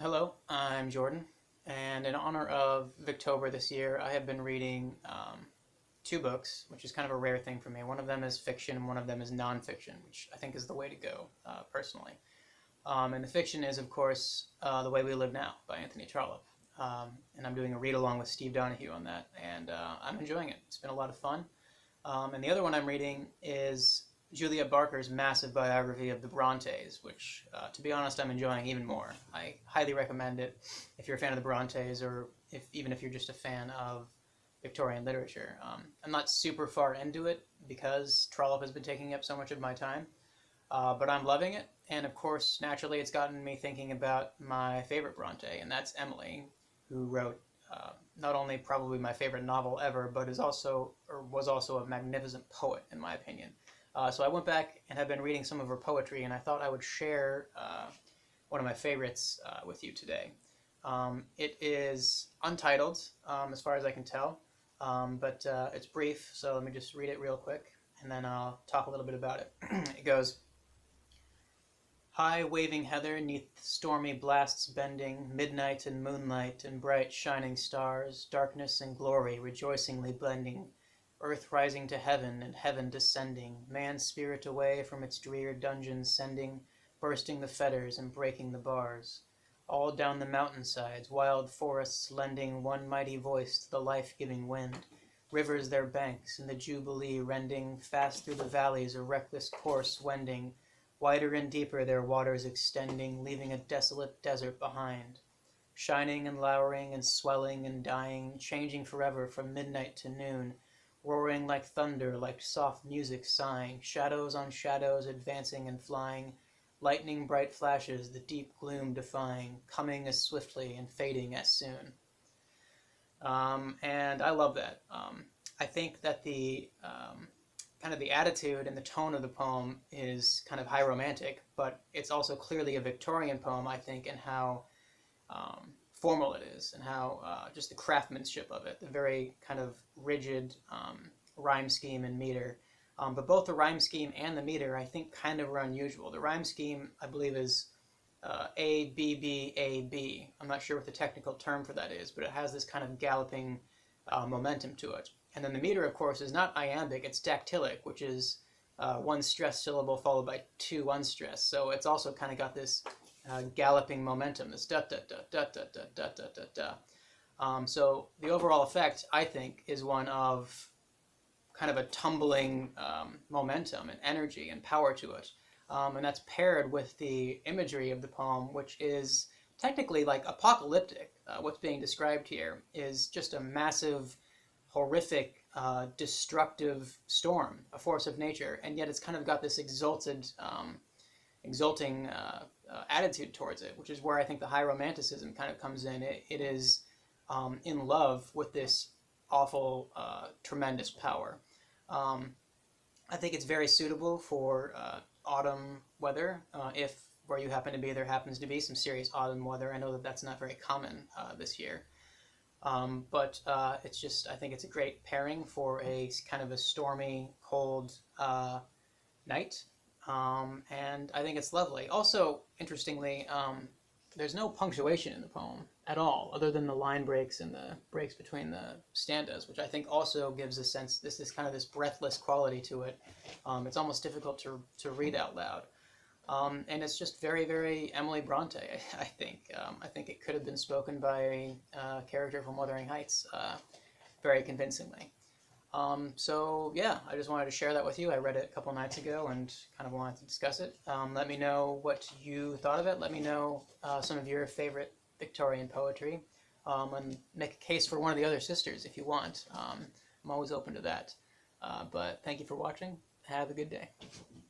Hello, I'm Jordan, and in honor of Victober this year, I have been reading two books, which is kind of a rare thing for me. One of them is fiction, and one of them is nonfiction, which I think is the way to go, personally. And the fiction is, of course, The Way We Live Now by Anthony Trollope. And I'm doing a read-along with Steve Donahue on that, and I'm enjoying it. It's been a lot of fun. And the other one I'm reading is Julia Barker's massive biography of the Brontes, which, to be honest, I'm enjoying even more. I highly recommend it if you're a fan of the Brontes, or even if you're just a fan of Victorian literature. I'm not super far into it because Trollope has been taking up so much of my time, but I'm loving it. And of course, naturally, it's gotten me thinking about my favorite Bronte, and that's Emily, who wrote not only probably my favorite novel ever, but was also a magnificent poet, in my opinion. So I went back and have been reading some of her poetry, and I thought I would share one of my favorites with you today. It is untitled, as far as I can tell, but it's brief, so let me just read it real quick, and then I'll talk a little bit about it. It goes, high waving heather neath stormy blasts bending, midnight and moonlight and bright shining stars, darkness and glory rejoicingly blending, earth rising to heaven and heaven descending, man's spirit away from its drear dungeon sending, bursting the fetters and breaking the bars. All down the mountainsides, wild forests lending one mighty voice to the life-giving wind, rivers their banks in the jubilee rending, fast through the valleys a reckless course wending, wider and deeper their waters extending, leaving a desolate desert behind, shining and lowering and swelling and dying, changing forever from midnight to noon, roaring like thunder, like soft music sighing, shadows on shadows advancing and flying, lightning-bright flashes the deep gloom defying, coming as swiftly and fading as soon. And I love that. I think that the kind of the attitude and the tone of the poem is kind of high romantic, but it's also clearly a Victorian poem, I think, in how formal it is, and how just the craftsmanship of it, the very kind of rigid rhyme scheme and meter. But both the rhyme scheme and the meter, I think, kind of are unusual. The rhyme scheme, I believe, is A, B, B, A, B. I'm not sure what the technical term for that is, but it has this kind of galloping momentum to it. And then the meter, of course, is not iambic, it's dactylic, which is one stressed syllable followed by two unstressed. So it's also kind of got this galloping momentum, this da da da da da da da da da da. So the overall effect, I think, is one of kind of a tumbling momentum and energy and power to it. And that's paired with the imagery of the poem, which is technically like apocalyptic. What's being described here is just a massive, horrific, destructive storm, a force of nature, and yet it's kind of got this exalting attitude towards it, which is where I think the high romanticism kind of comes in. It is in love with this awful, tremendous power. I think it's very suitable for autumn weather, if where you happen to be there happens to be some serious autumn weather. I know that that's not very common this year. But it's just, I think it's a great pairing for a kind of a stormy, cold night. And I think it's lovely. Also, interestingly, there's no punctuation in the poem at all, other than the line breaks and the breaks between the stanzas, which I think also gives a sense, this kind of this breathless quality to it. It's almost difficult to read out loud. And it's just very, very Emily Bronte, I think. I think it could have been spoken by a character from Wuthering Heights very convincingly. So yeah, I just wanted to share that with you. I read it a couple nights ago and kind of wanted to discuss it. Let me know what you thought of it. Let me know some of your favorite Victorian poetry, and make a case for one of the other sisters if you want. I'm always open to that. But thank you for watching. Have a good day.